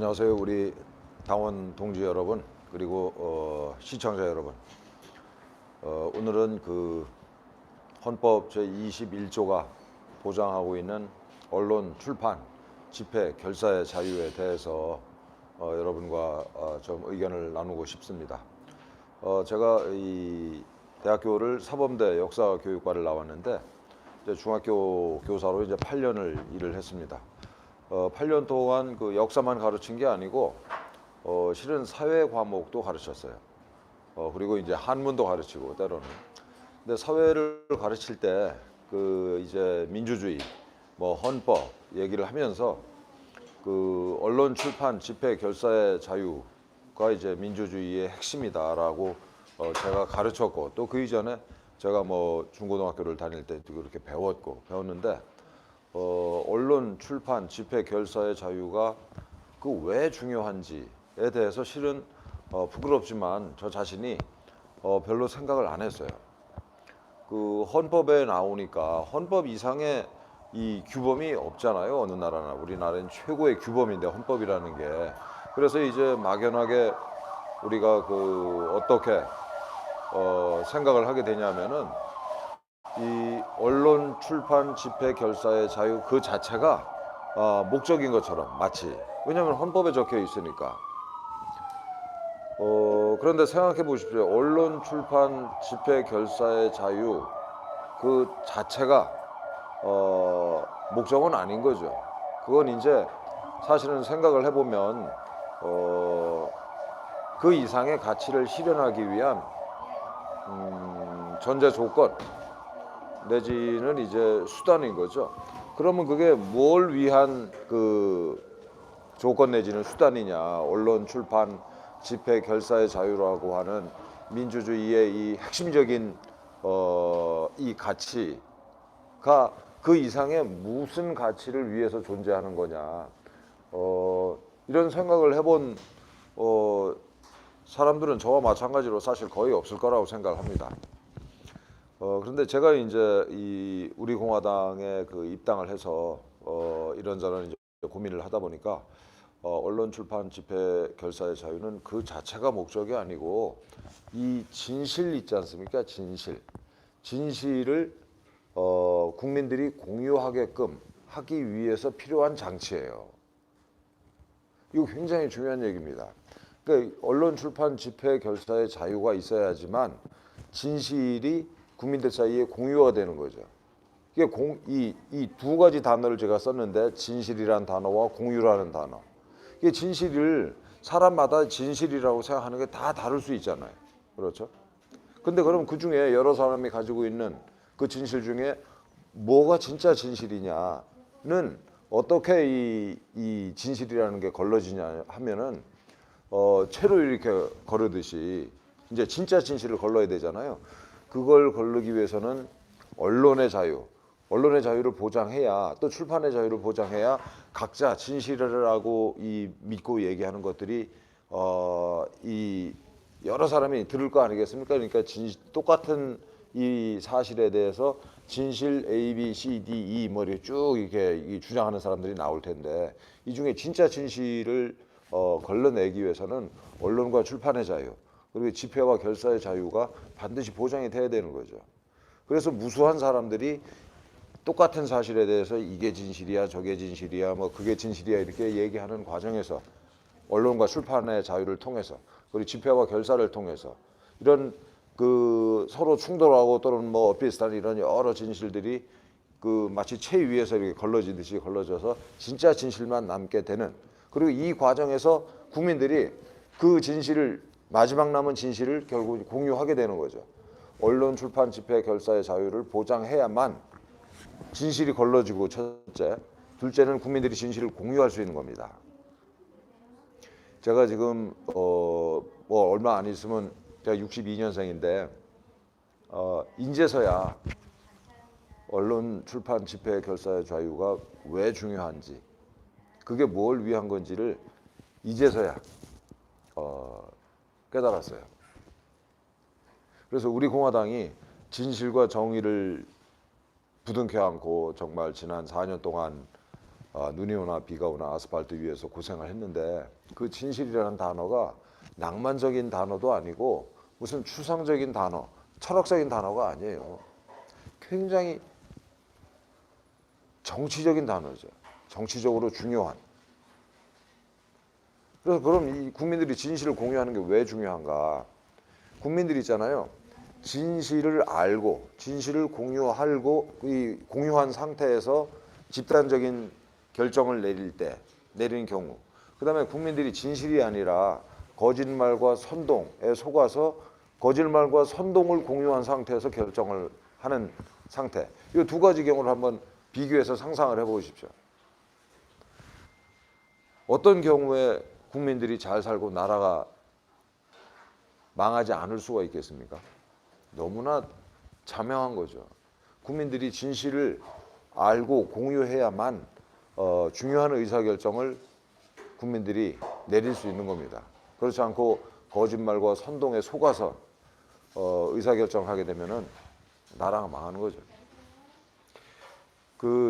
안녕하세요. 우리 당원 동지 여러분, 그리고 시청자 여러분. 오늘은 그 헌법 제21조가 보장하고 있는 언론, 출판, 집회, 결사의 자유에 대해서 여러분과 좀 의견을 나누고 싶습니다. 제가 이 대학교를 사범대 역사교육과를 나왔는데 이제 중학교 교사로 이제 8년을 일을 했습니다. 8년 동안 그 역사만 가르친 게 아니고 실은 사회 과목도 가르쳤어요. 그리고 이제 한문도 가르치고 때로는. 근데 사회를 가르칠 때 그 이제 민주주의, 뭐 헌법 얘기를 하면서 그 언론, 출판, 집회, 결사의 자유가 이제 민주주의의 핵심이다라고 제가 가르쳤고, 또 그 이전에 제가 뭐 중고등학교를 다닐 때도 그렇게 배웠는데 언론, 출판, 집회, 결사의 자유가 그 왜 중요한지에 대해서 실은 부끄럽지만 저 자신이 별로 생각을 안 했어요. 그 헌법에 나오니까 헌법 이상의 이 규범이 없잖아요. 어느 나라나. 우리나라는 최고의 규범인데 헌법이라는 게. 그래서 이제 막연하게 우리가 그 어떻게 생각을 하게 되냐면은 이 언론, 출판, 집회, 결사의 자유 그 자체가 목적인 것처럼 마치. 왜냐하면 헌법에 적혀 있으니까. 그런데 생각해 보십시오. 언론, 출판, 집회, 결사의 자유 그 자체가 목적은 아닌 거죠. 그건 이제 사실은 생각을 해보면 그 이상의 가치를 실현하기 위한 전제 조건 내지는 이제 수단인 거죠. 그러면 그게 뭘 위한 그 조건 내지는 수단이냐? 언론, 출판, 집회, 결사의 자유라고 하는 민주주의의 이 핵심적인 이 가치가 그 이상의 무슨 가치를 위해서 존재하는 거냐? 이런 생각을 해본 사람들은 저와 마찬가지로 사실 거의 없을 거라고 생각합니다. 그런데 제가 이제 이 우리 공화당에 그 입당을 해서 이런저런 이제 고민을 하다 보니까 언론, 출판, 집회, 결사의 자유는 그 자체가 목적이 아니고 이 진실 있지 않습니까? 진실을 국민들이 공유하게끔 하기 위해서 필요한 장치예요. 이거 굉장히 중요한 얘기입니다. 그러니까 언론, 출판, 집회, 결사의 자유가 있어야지만 진실이 국민들 사이에 공유가 되는 거죠. 이게 이 두 가지 단어를 제가 썼는데 진실이라는 단어와 공유라는 단어. 이게 진실을 사람마다 진실이라고 생각하는 게 다 다를 수 있잖아요. 그렇죠? 근데 그럼 그 중에 여러 사람이 가지고 있는 그 진실 중에 뭐가 진짜 진실이냐는 어떻게 이 진실이라는 게 걸러지냐 하면은 채로 이렇게 거르듯이 이제 진짜 진실을 걸러야 되잖아요. 그걸 걸르기 위해서는 언론의 자유를 보장해야, 또 출판의 자유를 보장해야 각자 진실이라고 믿고 얘기하는 것들이 이 여러 사람이 들을 거 아니겠습니까? 그러니까 똑같은 이 사실에 대해서 진실 A, B, C, D, E 뭐 이렇게 쭉 이렇게 주장하는 사람들이 나올 텐데, 이 중에 진짜 진실을 걸러내기 위해서는 언론과 출판의 자유, 그리고 집회와 결사의 자유가 반드시 보장이 돼야 되는 거죠. 그래서 무수한 사람들이 똑같은 사실에 대해서 이게 진실이야, 저게 진실이야, 뭐 그게 진실이야 이렇게 얘기하는 과정에서 언론과 출판의 자유를 통해서, 그리고 집회와 결사를 통해서 이런 그 서로 충돌하고 또는 뭐 비슷한 이런 여러 진실들이 그 마치 채 위에서 이렇게 걸러지듯이 걸러져서 진짜 진실만 남게 되는, 그리고 이 과정에서 국민들이 그 진실을, 마지막 남은 진실을 결국 공유하게 되는 거죠. 언론, 출판, 집회, 결사의 자유를 보장해야만 진실이 걸러지고, 첫째, 둘째는 국민들이 진실을 공유할 수 있는 겁니다. 제가 지금 뭐 얼마 안 있으면 제가 62년생인데 이제서야 언론, 출판, 집회, 결사의 자유가 왜 중요한지, 그게 뭘 위한 건지를 이제서야 깨달았어요. 그래서 우리 공화당이 진실과 정의를 부둥켜 안고 정말 지난 4년 동안 눈이 오나 비가 오나 아스팔트 위에서 고생을 했는데 그 진실이라는 단어가 낭만적인 단어도 아니고 무슨 추상적인 단어, 철학적인 단어가 아니에요. 굉장히 정치적인 단어죠. 정치적으로 중요한. 그래서 그럼 이 국민들이 진실을 공유하는 게 왜 중요한가? 국민들이 있잖아요. 진실을 알고 진실을 공유하고 이 공유한 상태에서 집단적인 결정을 내리는 경우, 그다음에 국민들이 진실이 아니라 거짓말과 선동에 속아서 거짓말과 선동을 공유한 상태에서 결정을 하는 상태. 이 두 가지 경우를 한번 비교해서 상상을 해보십시오. 어떤 경우에 국민들이 잘 살고 나라가 망하지 않을 수가 있겠습니까? 너무나 자명한 거죠. 국민들이 진실을 알고 공유해야만 중요한 의사결정을 국민들이 내릴 수 있는 겁니다. 그렇지 않고 거짓말과 선동에 속아서 의사결정을 하게 되면은 나라가 망하는 거죠.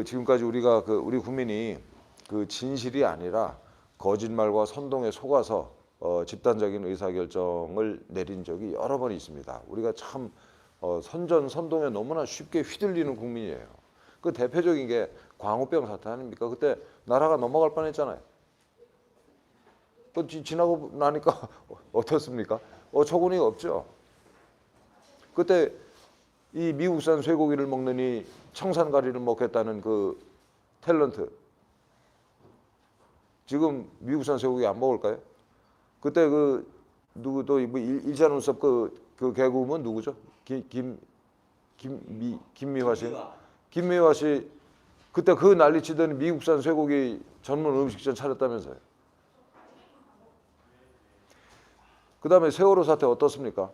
지금까지 우리 국민이 그 진실이 아니라 거짓말과 선동에 속아서 집단적인 의사결정을 내린 적이 여러 번 있습니다. 우리가 참 선동에 너무나 쉽게 휘둘리는 국민이에요. 그 대표적인 게 광우병 사태 아닙니까? 그때 나라가 넘어갈 뻔했잖아요. 또 지나고 나니까 어떻습니까? 어처구니가 없죠. 그때 이 미국산 쇠고기를 먹느니 청산가리를 먹겠다는 그 탤런트, 지금 미국산 쇠고기 안 먹을까요? 그때 누구 또 일산운섭 그 개그우먼 누구죠? 김미화 씨. 김미화 씨 그때 그 난리치더니 미국산 쇠고기 전문 음식점 차렸다면서요. 그다음에 세월호 사태 어떻습니까?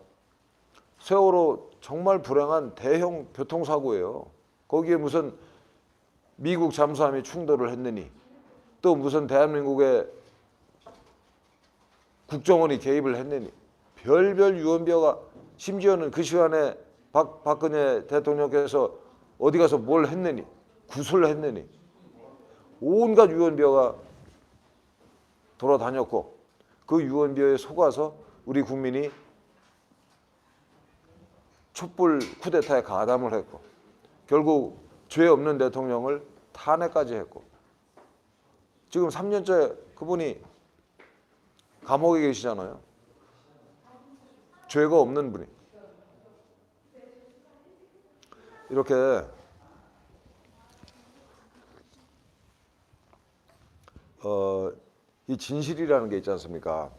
세월호 정말 불행한 대형 교통사고예요. 거기에 무슨 미국 잠수함이 충돌을 했느니 또 무슨 대한민국의 국정원이 개입을 했느니 별별 유언비어가, 심지어는 그 시간에 박근혜 대통령께서 어디 가서 뭘 했느니, 구술을 했느니 온갖 유언비어가 돌아다녔고 그 유언비어에 속아서 우리 국민이 촛불 쿠데타에 가담을 했고 결국 죄 없는 대통령을 탄핵까지 했고 지금 3년째 그분이 감옥에 계시잖아요. 죄가 없는 분이. 이렇게 이 진실이라는 게 있지 않습니까?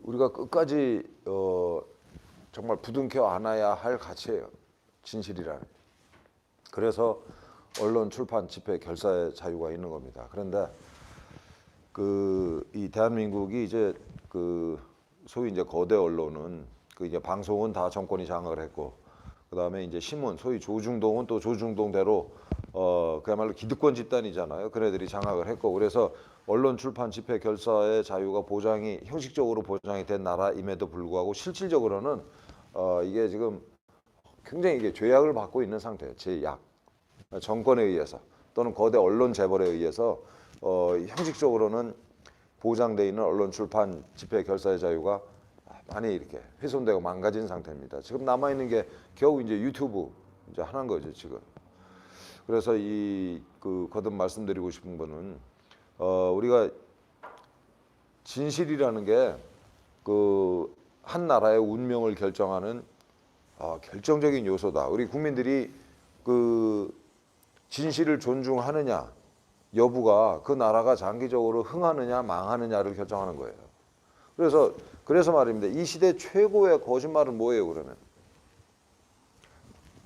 우리가 끝까지 정말 부둥켜 안아야 할 가치예요. 진실이라는. 그래서 언론, 출판, 집회, 결사의 자유가 있는 겁니다. 그런데 이 대한민국이 이제 소위 이제 거대 언론은 이제 방송은 다 정권이 장악을 했고 그다음에 이제 신문, 소위 조중동은 또 조중동대로 그야말로 기득권 집단이잖아요. 그네들이 장악을 했고 그래서 언론, 출판, 집회, 결사의 자유가 형식적으로 보장이 된 나라임에도 불구하고 실질적으로는 이게 지금 굉장히 이게 죄악을 받고 있는 상태예요. 죄악. 정권에 의해서 또는 거대 언론 재벌에 의해서 형식적으로는 보장돼 있는 언론, 출판, 집회, 결사의 자유가 많이 이렇게 훼손되고 망가진 상태입니다. 지금 남아 있는 게 겨우 이제 유튜브 이제 하나인 거죠 지금. 그래서 거듭 말씀드리고 싶은 거는 우리가 진실이라는 게 한 나라의 운명을 결정하는 결정적인 요소다. 우리 국민들이 진실을 존중하느냐 여부가 그 나라가 장기적으로 흥하느냐 망하느냐를 결정하는 거예요. 그래서 말입니다. 이 시대 최고의 거짓말은 뭐예요? 그러면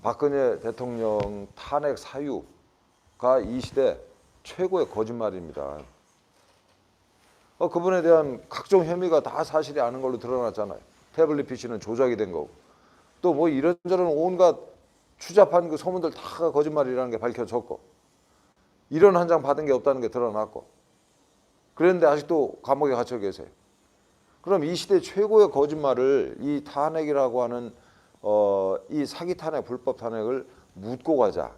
박근혜 대통령 탄핵 사유가 이 시대 최고의 거짓말입니다. 그분에 대한 각종 혐의가 다 사실이 아닌 걸로 드러났잖아요. 태블릿 PC는 조작이 된 거고 또 뭐 이런저런 온갖 추잡한 그 소문들 다 거짓말이라는 게 밝혀졌고 이런 한 장 받은 게 없다는 게 드러났고 그런데 아직도 감옥에 갇혀 계세요. 그럼 이 시대 최고의 거짓말을 이 탄핵이라고 하는 이 사기 탄핵, 불법 탄핵을 묻고 가자.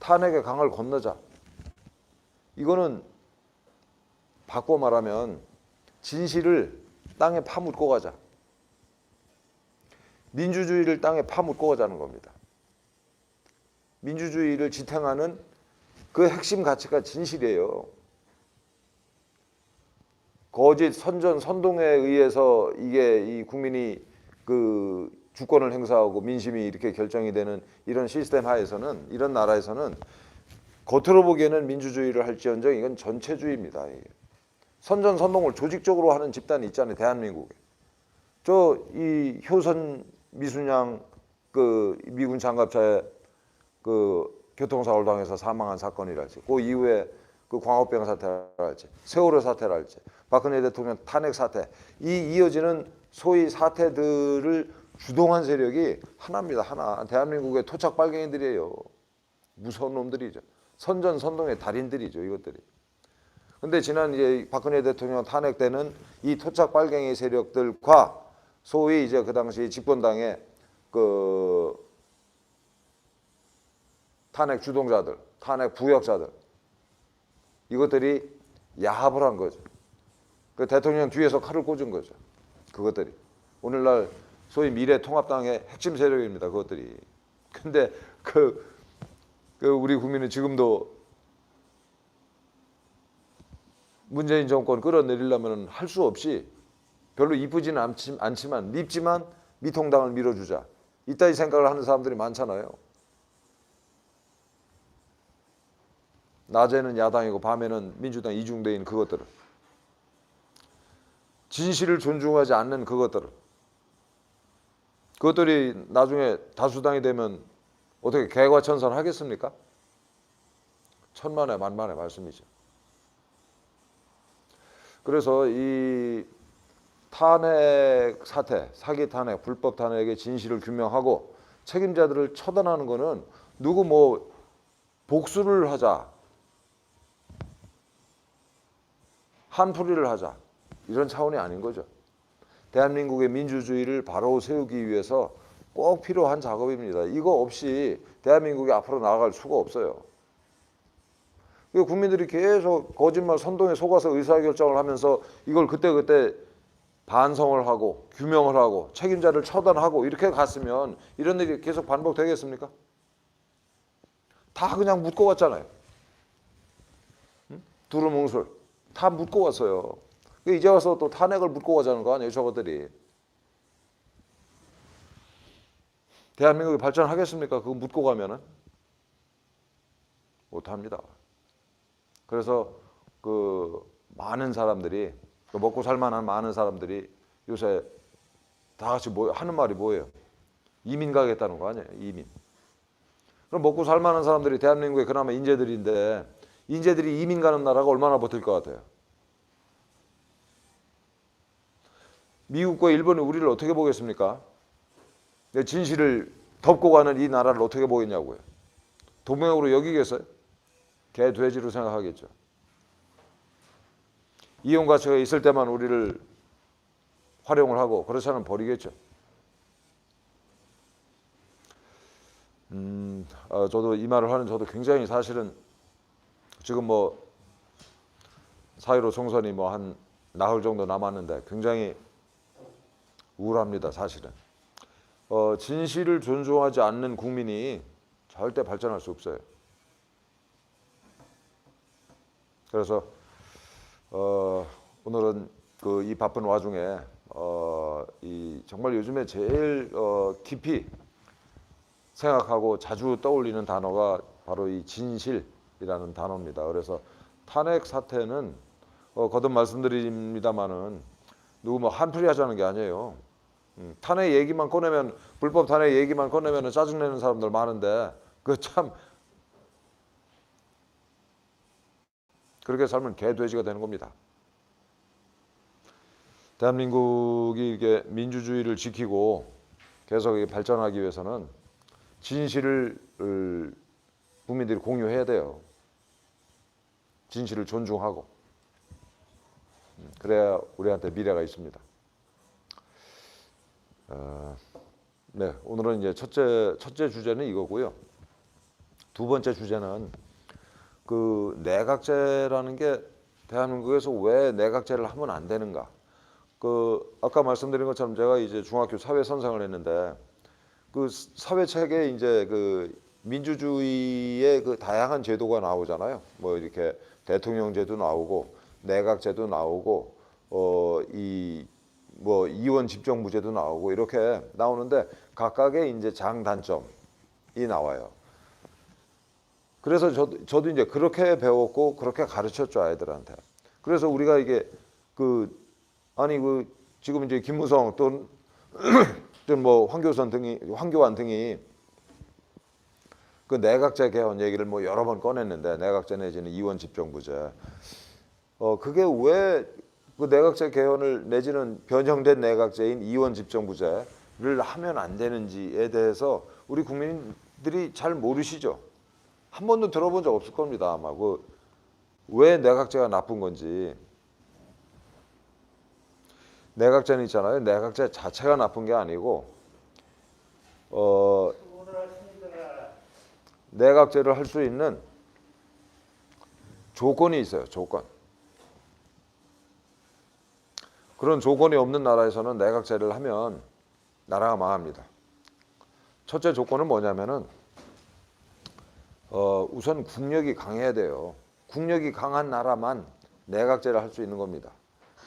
탄핵의 강을 건너자. 이거는 바꿔 말하면 진실을 땅에 파묻고 가자. 민주주의를 땅에 파묻고 가자는 겁니다. 민주주의를 지탱하는 그 핵심 가치가 진실이에요. 거짓 선전 선동에 의해서 이게 이 국민이 그 주권을 행사하고 민심이 이렇게 결정이 되는 이런 시스템 하에서는, 이런 나라에서는 겉으로 보기에는 민주주의를 할지언정 이건 전체주의입니다. 이게. 선전 선동을 조직적으로 하는 집단이 있잖아요, 대한민국에. 저 이 효선 미순양 그 미군 장갑차에 그 교통사고를 당해서 사망한 사건이랄지, 그 이후에 그 광우병 사태랄지, 세월호 사태랄지, 박근혜 대통령 탄핵 사태, 이 이어지는 소위 사태들을 주동한 세력이 하나입니다. 하나. 대한민국의 토착 빨갱이들이에요. 무서운 놈들이죠. 선전 선동의 달인들이죠, 이것들이. 근데 지난 이제 박근혜 대통령 탄핵 때는 이 토착 빨갱이 세력들과 소위 이제 그 당시 집권당의 그 탄핵 주동자들, 탄핵 부역자들, 이것들이 야합을 한 거죠. 그 대통령 뒤에서 칼을 꽂은 거죠. 그것들이. 오늘날 소위 미래통합당의 핵심 세력입니다. 그것들이. 근데 그 우리 국민은 지금도 문재인 정권 끌어내리려면 할 수 없이 별로 이쁘지는 않지만 밉지만 미통당을 밀어주자. 이따위 생각을 하는 사람들이 많잖아요. 낮에는 야당이고 밤에는 민주당 이중대인 그것들을. 진실을 존중하지 않는 그것들을. 그것들이 나중에 다수당이 되면 어떻게 개과천선 하겠습니까? 천만에 만만의 말씀이죠. 그래서 이 탄핵 사태, 사기 탄핵, 불법 탄핵의 진실을 규명하고 책임자들을 처단하는 거는 누구 뭐 복수를 하자, 한풀이를 하자, 이런 차원이 아닌 거죠. 대한민국의 민주주의를 바로 세우기 위해서 꼭 필요한 작업입니다. 이거 없이 대한민국이 앞으로 나아갈 수가 없어요. 국민들이 계속 거짓말 선동에 속아서 의사결정을 하면서 이걸 그때그때 반성을 하고 규명을 하고 책임자를 처단하고 이렇게 갔으면 이런 일이 계속 반복되겠습니까? 다 그냥 묻고 왔잖아요. 두루뭉술 다 묻고 왔어요. 이제 와서 또 탄핵을 묻고 가자는 거 아니에요, 저것들이. 대한민국이 발전하겠습니까? 그거 묻고 가면은 못합니다. 그래서 그 많은 사람들이, 먹고 살만한 많은 사람들이 요새 다 같이 하는 말이 뭐예요? 이민 가겠다는 거 아니에요, 이민. 그럼 먹고 살만한 사람들이 대한민국에 그나마 인재들인데 인재들이 이민 가는 나라가 얼마나 버틸 것 같아요? 미국과 일본이 우리를 어떻게 보겠습니까? 진실을 덮고 가는 이 나라를 어떻게 보겠냐고요. 동맹으로 여기겠어요? 개, 돼지로 생각하겠죠. 이용 가치가 있을 때만 우리를 활용을 하고 그렇지 않으면 버리겠죠. 저도 이 말을 하는 저도 굉장히 사실은 지금 뭐 4.15 총선이 뭐 한 나흘 정도 남았는데 굉장히 우울합니다, 사실은. 진실을 존중하지 않는 국민이 절대 발전할 수 없어요. 그래서 오늘은 그 이 바쁜 와중에 이 정말 요즘에 제일 깊이 생각하고 자주 떠올리는 단어가 바로 이 진실이라는 단어입니다. 그래서 탄핵 사태는 거듭 말씀드립니다만은 누구 뭐 한풀이 하자는 게 아니에요. 탄핵 얘기만 꺼내면, 불법 탄핵 얘기만 꺼내면 짜증내는 사람들 많은데 그 참 그렇게 살면 개 돼지가 되는 겁니다. 대한민국이 이게 민주주의를 지키고 계속 발전하기 위해서는 진실을 국민들이 공유해야 돼요. 진실을 존중하고 그래야 우리한테 미래가 있습니다. 네, 오늘은 이제 첫째 주제는 이거고요. 두 번째 주제는 그 내각제라는 게 대한민국에서 왜 내각제를 하면 안 되는가? 그 아까 말씀드린 것처럼 제가 이제 중학교 사회 선생을 했는데 그 사회 체계에 이제 그 민주주의의 그 다양한 제도가 나오잖아요. 뭐 이렇게 대통령제도 나오고 내각제도 나오고 이 뭐 이원 집정부제도 나오고 이렇게 나오는데 각각의 이제 장단점이 나와요. 그래서 저도 이제 그렇게 배웠고 그렇게 가르쳤죠, 아이들한테. 그래서 우리가 이게 그 아니 그 지금 이제 김무성 또 뭐 황교안 등이 그 내각제 개헌 얘기를 뭐 여러 번 꺼냈는데 내각제 내지는 이원 집정부제. 그게 왜 그 내각제 개헌을 내지는 변형된 내각제인 이원 집정부제를 하면 안 되는지에 대해서 우리 국민들이 잘 모르시죠. 한 번도 들어본 적 없을 겁니다. 아마 그 왜 내각제가 나쁜 건지. 내각제는 있잖아요. 내각제 자체가 나쁜 게 아니고 내각제를 할 수 있는 조건이 있어요. 조건. 그런 조건이 없는 나라에서는 내각제를 하면 나라가 망합니다. 첫째 조건은 뭐냐면은 우선 국력이 강해야 돼요. 국력이 강한 나라만 내각제를 할 수 있는 겁니다.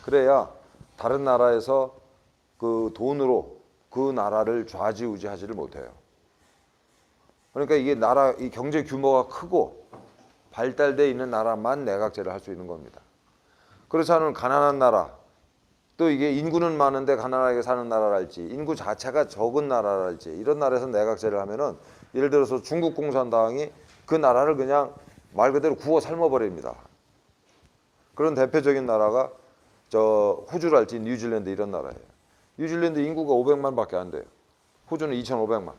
그래야 다른 나라에서 그 돈으로 그 나라를 좌지우지하지를 못해요. 그러니까 이게 이 경제 규모가 크고 발달돼 있는 나라만 내각제를 할 수 있는 겁니다. 그렇지 않으면 가난한 나라, 또 이게 인구는 많은데 가난하게 사는 나라랄지, 인구 자체가 적은 나라랄지 이런 나라에서 내각제를 하면은 예를 들어서 중국 공산당이 그 나라를 그냥 말 그대로 구워 삶아버립니다. 그런 대표적인 나라가 저 호주랄지 뉴질랜드 이런 나라예요. 뉴질랜드 인구가 500만밖에 안 돼요. 호주는 2,500만.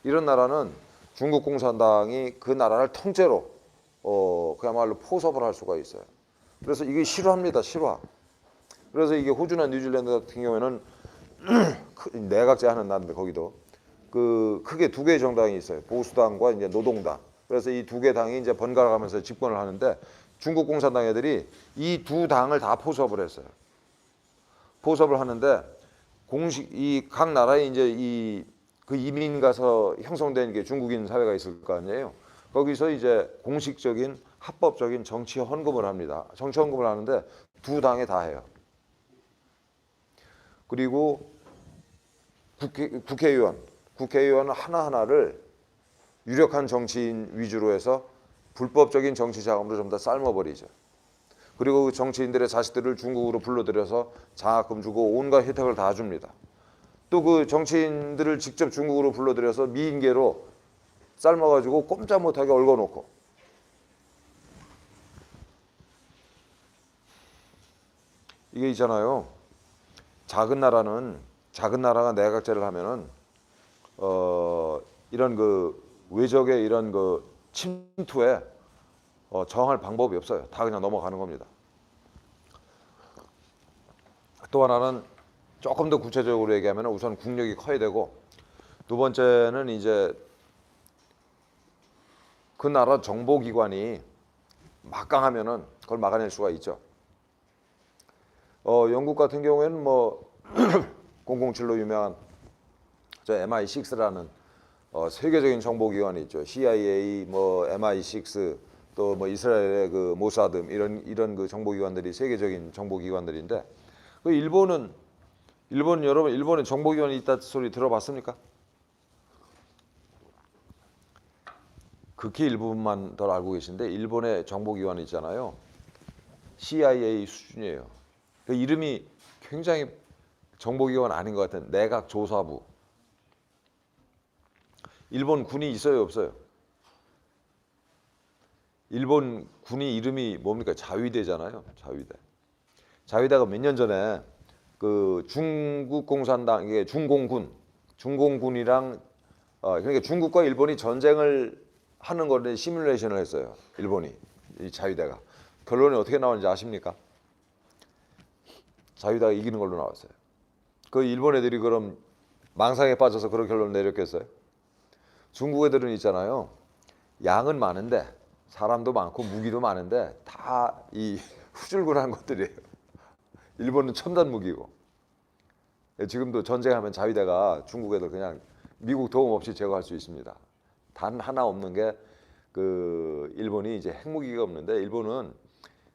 이런 나라는 중국 공산당이 그 나라를 통째로 그야말로 포섭을 할 수가 있어요. 그래서 이게 실화입니다. 실화. 그래서 이게 호주나 뉴질랜드 같은 경우에는 내각제 하는 나라인데 거기도 그 크게 두 개의 정당이 있어요. 보수당과 이제 노동당. 그래서 이 두 개 당이 이제 번갈아 가면서 집권을 하는데 중국 공산당 애들이 이 두 당을 다 포섭을 했어요. 포섭을 하는데 공식 이 각 나라에 이제 그 이민 가서 형성된 게 중국인 사회가 있을 거 아니에요. 거기서 이제 공식적인 합법적인 정치 헌금을 합니다. 정치 헌금을 하는데 두 당에 다 해요. 그리고 국회의원 하나하나를 유력한 정치인 위주로 해서 불법적인 정치 자금으로 좀 더 삶아버리죠. 그리고 그 정치인들의 자식들을 중국으로 불러들여서 장학금 주고 온갖 혜택을 다 줍니다. 또 그 정치인들을 직접 중국으로 불러들여서 미인계로 삶아가지고 꼼짝 못하게 얽어놓고 이게 있잖아요. 작은 나라가 내각제를 하면은 이런 그 외적의 이런 그 침투에 저항할 방법이 없어요. 다 그냥 넘어가는 겁니다. 또 하나는 조금 더 구체적으로 얘기하면 우선 국력이 커야 되고 두 번째는 이제 그 나라 정보기관이 막강하면은 그걸 막아낼 수가 있죠. 영국 같은 경우에는 뭐 007로 유명한 저 MI6라는 세계적인 정보기관이 있죠. CIA, 뭐 MI6, 또 뭐 이스라엘의 그 모사드 이런 그 정보기관들이 세계적인 정보기관들인데 그 일본은 여러분 일본에 정보기관이 있다 소리 들어봤습니까? 극히 일부분만 더 알고 계신데 일본의 정보기관이 있잖아요. CIA 수준이에요. 그 이름이 굉장히 정보기관 아닌 것 같은 내각조사부. 일본 군이 있어요, 없어요? 일본 군이 이름이 뭡니까? 자위대잖아요. 자위대. 자위대가 몇 년 전에 그 중국 공산당 이게 중공군이랑 그러니까 중국과 일본이 전쟁을 하는 거를 시뮬레이션을 했어요. 일본이 이 자위대가 결론이 어떻게 나오는지 아십니까? 자위대가 이기는 걸로 나왔어요. 그 일본 애들이 그럼 망상에 빠져서 그런 결론을 내렸겠어요? 중국 애들은 있잖아요. 양은 많은데 사람도 많고 무기도 많은데 다 이 후줄근한 것들이에요. 일본은 첨단 무기고 지금도 전쟁하면 자위대가 중국 애들 그냥 미국 도움 없이 제거할 수 있습니다. 단 하나 없는 게 그 일본이 이제 핵무기가 없는데 일본은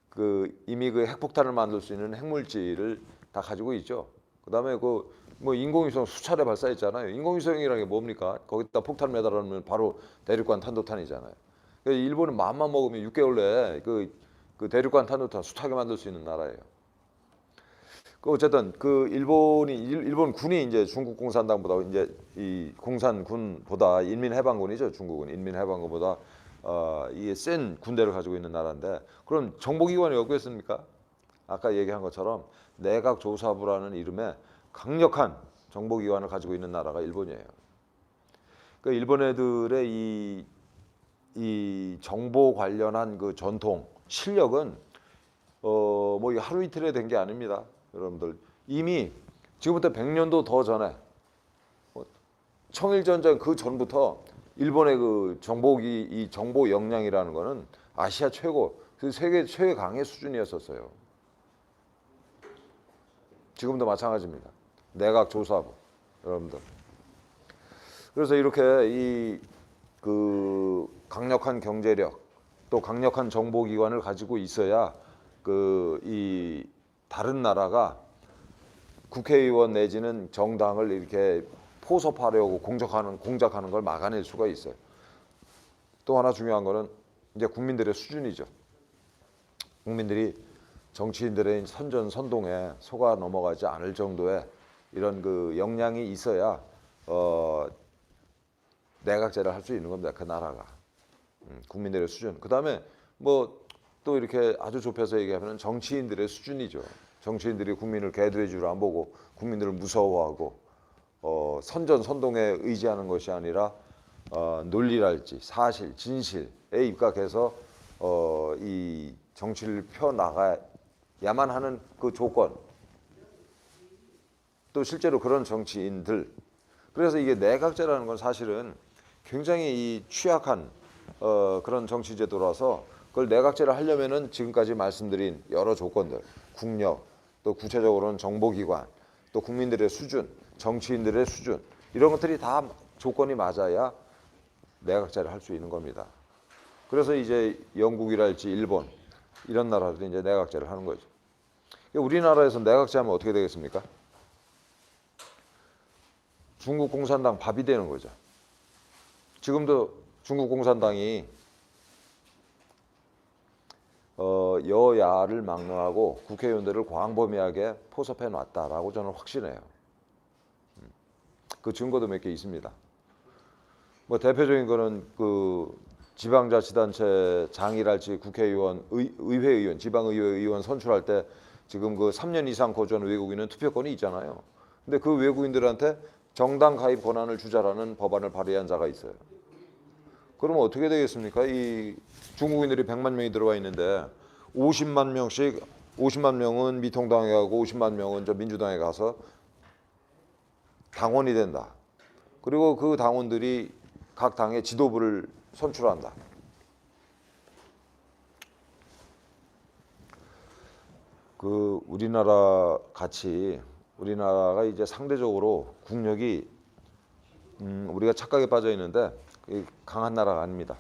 그 이미 그 핵폭탄을 만들 수 있는 핵물질을 다 가지고 있죠. 그다음에 그 뭐 인공위성 수차례 발사했잖아요. 인공위성이라는 게 뭡니까? 거기다 폭탄 매달아놓으면 바로 대륙간 탄도탄이잖아요. 그러니까 일본은 마음만 먹으면 6개월 내에 그 대륙간 탄도탄 숱하게 만들 수 있는 나라예요. 그 어쨌든 그 일본 군이 이제 중국 공산당보다 이제 이 공산군보다 인민해방군이죠. 중국은 인민해방군보다 이게 센 군대를 가지고 있는 나라인데 그럼 정보기관이 어떻겠습니까? 아까 얘기한 것처럼 내각조사부라는 이름의 강력한 정보기관을 가지고 있는 나라가 일본이에요. 그 일본 애들의 이 정보 관련한 그 전통 실력은 뭐 하루 이틀에 된 게 아닙니다. 여러분들 이미 지금부터 100년도 더 전에 청일전쟁 그 전부터 일본의 그 이 정보 역량이라는 거는 아시아 최고, 그 세계 최강의 수준이었었어요. 지금도 마찬가지입니다. 내각조사부 여러분들. 그래서 이렇게 그 강력한 경제력 또 강력한 정보기관을 가지고 있어야 이 다른 나라가 국회의원 내지는 정당을 이렇게 포섭하려고 공작하는 걸 막아낼 수가 있어요. 또 하나 중요한 거는 이제 국민들의 수준이죠. 국민들이 정치인들의 선전선동에 속아 넘어가지 않을 정도의 이런 그 역량이 있어야 내각제를 할 수 있는 겁니다. 그 나라가. 국민들의 수준. 그다음에 뭐 또 이렇게 아주 좁혀서 얘기하면 정치인들의 수준이죠. 정치인들이 국민을 개돼지로 안 보고 국민들을 무서워하고 선전선동에 의지하는 것이 아니라 논리랄지 사실, 진실에 입각해서 이 정치를 펴나가야만 하는 그 조건 또 실제로 그런 정치인들. 그래서 이게 내각제라는 건 사실은 굉장히 이 취약한 그런 정치 제도라서 그걸 내각제를 하려면은 지금까지 말씀드린 여러 조건들, 국력, 또 구체적으로는 정보기관, 또 국민들의 수준, 정치인들의 수준 이런 것들이 다 조건이 맞아야 내각제를 할 수 있는 겁니다. 그래서 이제 영국이랄지 일본 이런 나라들이 이제 내각제를 하는 거죠. 우리나라에서 내각제하면 어떻게 되겠습니까? 중국 공산당 밥이 되는 거죠. 지금도 중국 공산당이 여야를 막론하고 국회의원들을 광범위하게 포섭해 놨다라고 저는 확신해요. 그 증거도 몇 개 있습니다. 뭐 대표적인 거는 그 지방자치단체 장이랄지 국회의원, 의회의원, 지방의회의원 선출할 때 지금 그 3년 이상 거주한 외국인은 투표권이 있잖아요. 근데 그 외국인들한테 정당 가입 권한을 주자라는 법안을 발의한 자가 있어요. 그러면 어떻게 되겠습니까? 이 중국인들이 100만 명이 들어와 있는데 50만 명씩 50만 명은 미통당에 가고 50만 명은 저 민주당에 가서 당원이 된다. 그리고 그 당원들이 각 당의 지도부를 선출한다. 그 우리나라 같이 우리나라가 이제 상대적으로 국력이 우리가 착각에 빠져 있는데 강한 나라가 아닙니다.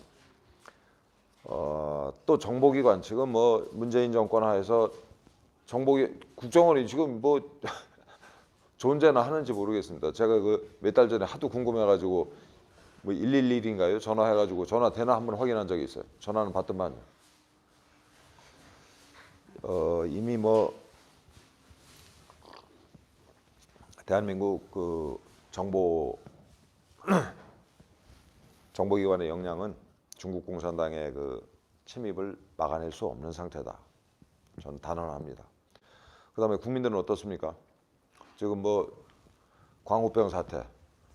또 정보기관 지금 뭐 문재인 정권 하에서 국정원이 지금 뭐 존재나 하는지 모르겠습니다. 제가 그 몇 달 전에 하도 궁금해가지고 뭐 111인가요? 전화해가지고 전화 되나 한번 확인한 적이 있어요. 전화는 받더만요. 이미 뭐 대한민국 그 정보기관의 역량은 중국 공산당의 그 침입을 막아낼 수 없는 상태다. 저는 단언합니다. 그다음에 국민들은 어떻습니까? 지금 뭐 광우병 사태,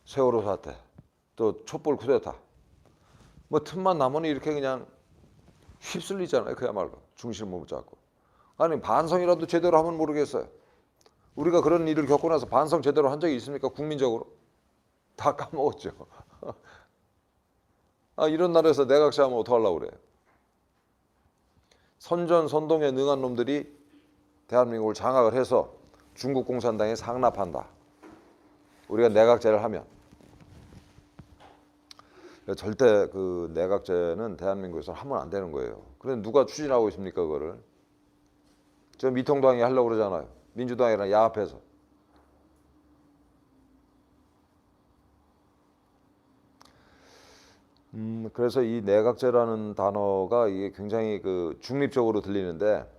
세월호 사태, 또 촛불 쿠데타, 뭐 틈만 나면 이렇게 그냥 휩쓸리잖아요. 그야말로 중심을 못 잡고. 아니 반성이라도 제대로 하면 모르겠어요. 우리가 그런 일을 겪고 나서 반성 제대로 한 적이 있습니까? 국민적으로 다 까먹었죠. 이런 나라에서 내각제하면 어떡하려고 그래. 선전선동에 능한 놈들이 대한민국을 장악을 해서 중국 공산당에 상납한다. 우리가 내각제를 하면. 절대 그 내각제는 대한민국에서 하면 안 되는 거예요. 그런데 누가 추진하고 있습니까, 그거를? 저 미통당이 하려고 그러잖아요. 민주당이랑 야합해서. 그래서 이 내각제라는 단어가 이게 굉장히 그 중립적으로 들리는데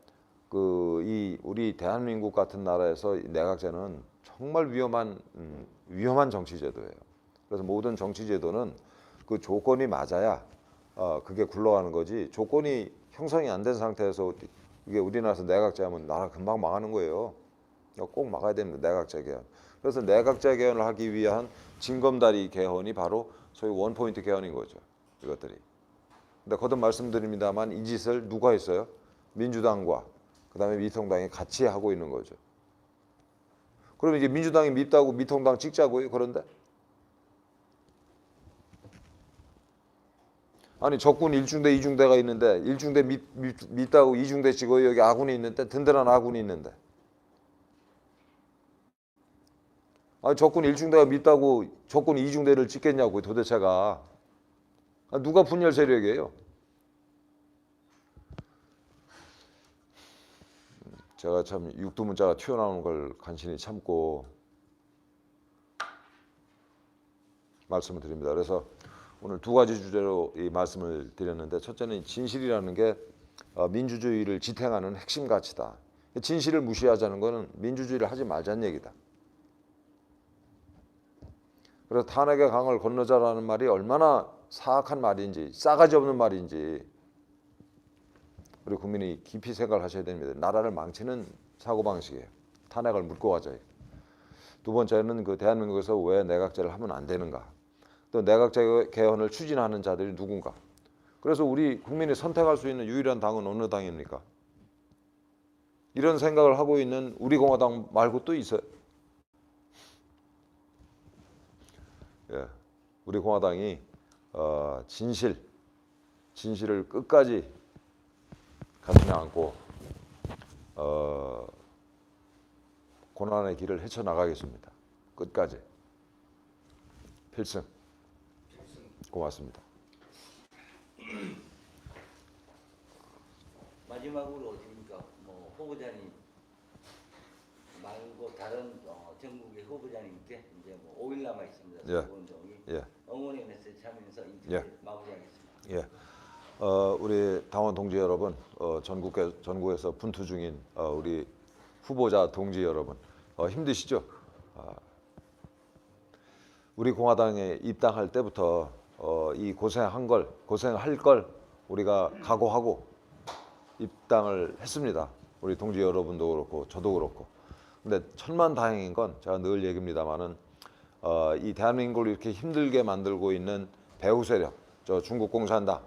이 우리 대한민국 같은 나라에서 이 내각제는 정말 위험한 정치제도예요. 그래서 모든 정치제도는 그 조건이 맞아야 그게 굴러가는 거지. 조건이 형성이 안 된 상태에서 이게 우리나라에서 내각제하면 나라 금방 망하는 거예요. 꼭 막아야 됩니다. 내각제 개헌. 그래서 내각제 개헌을 하기 위한 징검다리 개헌이 바로 소위 원포인트 개헌인 거죠. 이것들이. 근데 거듭 말씀드립니다만 이 짓을 누가 했어요? 민주당과 그다음에 미통당이 같이 하고 있는 거죠. 그럼 이제 민주당이 밉다고 미통당 찍자고요? 그런데? 아니 적군 1중대 2중대가 있는데 1중대 밉다고 2중대 찍어요? 여기 아군이 있는데 든든한 아군이 있는데. 아니 적군 1중대가 밉다고 적군 2중대를 찍겠냐고 도대체가. 누가 분열 세력이에요? 제가 참 육두문자가 튀어나오는 걸 간신히 참고 말씀을 드립니다. 그래서 오늘 두 가지 주제로 이 말씀을 드렸는데 첫째는 진실이라는 게 민주주의를 지탱하는 핵심 가치다. 진실을 무시하자는 것은 민주주의를 하지 말자는 얘기다. 그래서 탄핵의 강을 건너자라는 말이 얼마나 사악한 말인지 싸가지 없는 말인지 우리 국민이 깊이 생각을 하셔야 됩니다. 나라를 망치는 사고방식이에요. 탄핵을 묻고 가자. 두 번째는 그 대한민국에서 왜 내각제를 하면 안 되는가. 또 내각제 개헌을 추진하는 자들이 누군가. 그래서 우리 국민이 선택할 수 있는 유일한 당은 어느 당입니까? 이런 생각을 하고 있는 우리 공화당 말고 또 있어요. 예, 우리 공화당이 진실을 끝까지 가슴에 안고 고난의 길을 헤쳐나가겠습니다. 끝까지. 필승. 고맙습니다. 마지막으로 어떻습니까? 뭐 후보자님 말고 다른 전국의 후보자님께 이제 뭐 5일 남아 있습니다. 예. 원동이 예. 응원의 메시지 하면서 인터뷰 예. 마무리하겠습니다. 예. 우리 당원 동지 여러분, 전국에서 분투 중인 우리 후보자 동지 여러분, 힘드시죠? 우리 공화당에 입당할 때부터 이 고생할 걸 우리가 각오하고 입당을 했습니다. 우리 동지 여러분도 그렇고 저도 그렇고. 근데 천만다행인 건 제가 늘 얘기합니다만은 이 대한민국을 이렇게 힘들게 만들고 있는 배후 세력, 저 중국 공산당,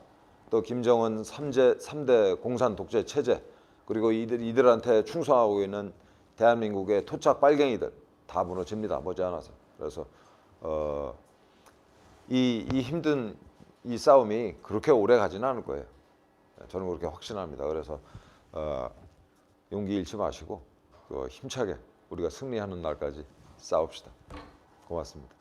또 김정은 3대 공산 독재 체제, 그리고 이들한테 충성하고 있는 대한민국의 토착 빨갱이들 다 무너집니다. 머지않아서. 그래서 이 힘든 이 싸움이 그렇게 오래 가지는 않을 거예요. 저는 그렇게 확신합니다. 그래서 용기 잃지 마시고 힘차게 우리가 승리하는 날까지 싸웁시다. 고맙습니다.